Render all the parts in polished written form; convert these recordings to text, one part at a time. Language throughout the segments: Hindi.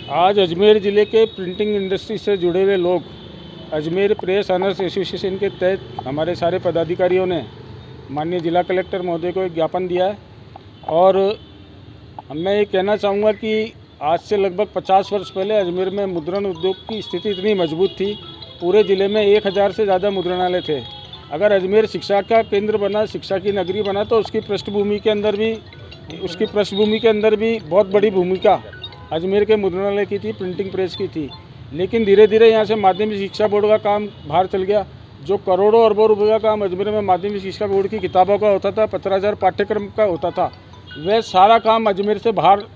आज अजमेर ज़िले के प्रिंटिंग इंडस्ट्री से जुड़े हुए लोग अजमेर प्रेस ऑनर्स एसोसिएशन के तहत हमारे सारे पदाधिकारियों ने माननीय जिला कलेक्टर महोदय को एक ज्ञापन दिया है। और मैं ये कहना चाहूँगा कि आज से लगभग 50 वर्ष पहले अजमेर में मुद्रण उद्योग की स्थिति इतनी मजबूत थी, पूरे ज़िले में 1000 से ज़्यादा मुद्रणालय थे। अगर अजमेर शिक्षा का केंद्र बना, शिक्षा की नगरी बना, तो उसकी पृष्ठभूमि के अंदर भी बहुत बड़ी भूमिका अजमेर के मुद्रणालय की थी, प्रिंटिंग प्रेस की थी। लेकिन धीरे धीरे यहाँ से माध्यमिक शिक्षा बोर्ड का काम बाहर चल गया। जो करोड़ों अरबों रुपए का काम अजमेर में माध्यमिक शिक्षा बोर्ड की किताबों का होता था, 15,000 पाठ्यक्रम का होता था, वह सारा काम अजमेर से बाहर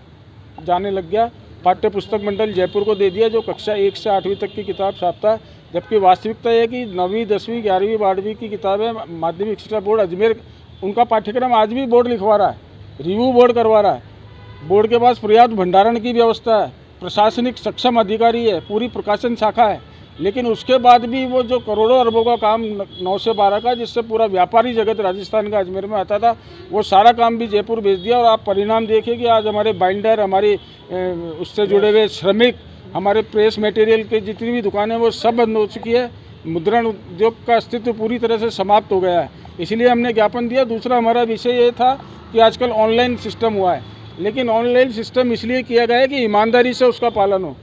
जाने लग गया। पाठ्य पुस्तक मंडल जयपुर को दे दिया, जो कक्षा 1 से 8वीं तक की किताब छापता है। जबकि वास्तविकता यह कि 9वीं 10वीं 11वीं 12वीं की किताबें माध्यमिक शिक्षा बोर्ड अजमेर, उनका पाठ्यक्रम आज भी बोर्ड लिखवा रहा है, रिव्यू बोर्ड करवा रहा है। बोर्ड के पास पर्याप्त भंडारण की व्यवस्था है, प्रशासनिक सक्षम अधिकारी है, पूरी प्रकाशन शाखा है। लेकिन उसके बाद भी वो जो करोड़ों अरबों का काम 9 से 12 का, जिससे पूरा व्यापारी जगत राजस्थान का अजमेर में आता था, वो सारा काम भी जयपुर भेज दिया। और आप परिणाम देखिए कि आज हमारे बाइंडर, हमारी उससे जुड़े हुए श्रमिक, हमारे प्रेस मटेरियल के जितनी भी दुकानें, वो सब बंद हो चुकी है। मुद्रण उद्योग का अस्तित्व पूरी तरह से समाप्त हो गया है। इसलिए हमने ज्ञापन दिया। दूसरा हमारा विषय ये था कि आजकल ऑनलाइन सिस्टम हुआ है, लेकिन ऑनलाइन सिस्टम इसलिए किया गया है कि ईमानदारी से उसका पालन हो।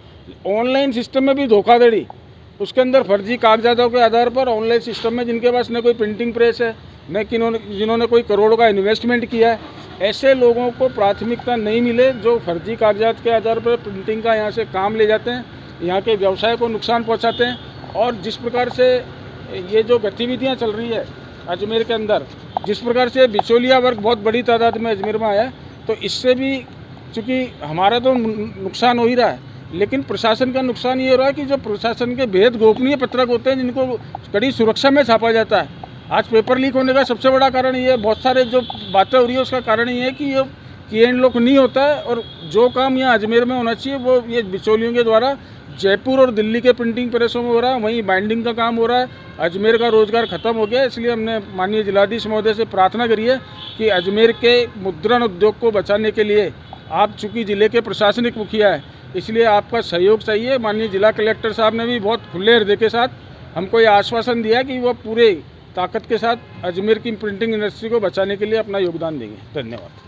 ऑनलाइन सिस्टम में भी धोखाधड़ी, उसके अंदर फर्जी कागजातों के आधार पर ऑनलाइन सिस्टम में जिनके पास न कोई प्रिंटिंग प्रेस है, न जिन्होंने कोई करोड़ों का इन्वेस्टमेंट किया है, ऐसे लोगों को प्राथमिकता नहीं मिले, जो फर्जी कागजात के आधार पर प्रिंटिंग का यहाँ से काम ले जाते हैं, यहाँ के व्यवसाय को नुकसान पहुँचाते हैं। और जिस प्रकार से ये जो गतिविधियाँ चल रही है अजमेर के अंदर, जिस प्रकार से बिचौलिया वर्ग बहुत बड़ी तादाद में अजमेर में आया है, तो इससे भी चूँकि हमारा तो नुकसान हो ही रहा है, लेकिन प्रशासन का नुकसान ये हो रहा है कि जो प्रशासन के बेहद गोपनीय पत्रक होते हैं, जिनको कड़ी सुरक्षा में छापा जाता है। आज पेपर लीक होने का सबसे बड़ा कारण ये है, बहुत सारे जो बातें हो रही है उसका कारण ये है कि ये की लोग नहीं होता है। और जो काम यहाँ अजमेर में होना चाहिए वो ये बिचौलियों के द्वारा जयपुर और दिल्ली के प्रिंटिंग प्रेसों में हो रहा है, वहीं बाइंडिंग का काम हो रहा है। अजमेर का रोजगार खत्म हो गया। इसलिए हमने माननीय जिलाधीश महोदय से प्रार्थना करी है कि अजमेर के मुद्रण उद्योग को बचाने के लिए, आप चूँकि ज़िले के प्रशासनिक मुखिया है, इसलिए आपका सहयोग चाहिए। माननीय जिला कलेक्टर साहब ने भी बहुत खुले हृदय के साथ हमको ये आश्वासन दिया कि वो पूरे ताकत के साथ अजमेर की प्रिंटिंग इंडस्ट्री को बचाने के लिए अपना योगदान देंगे। धन्यवाद।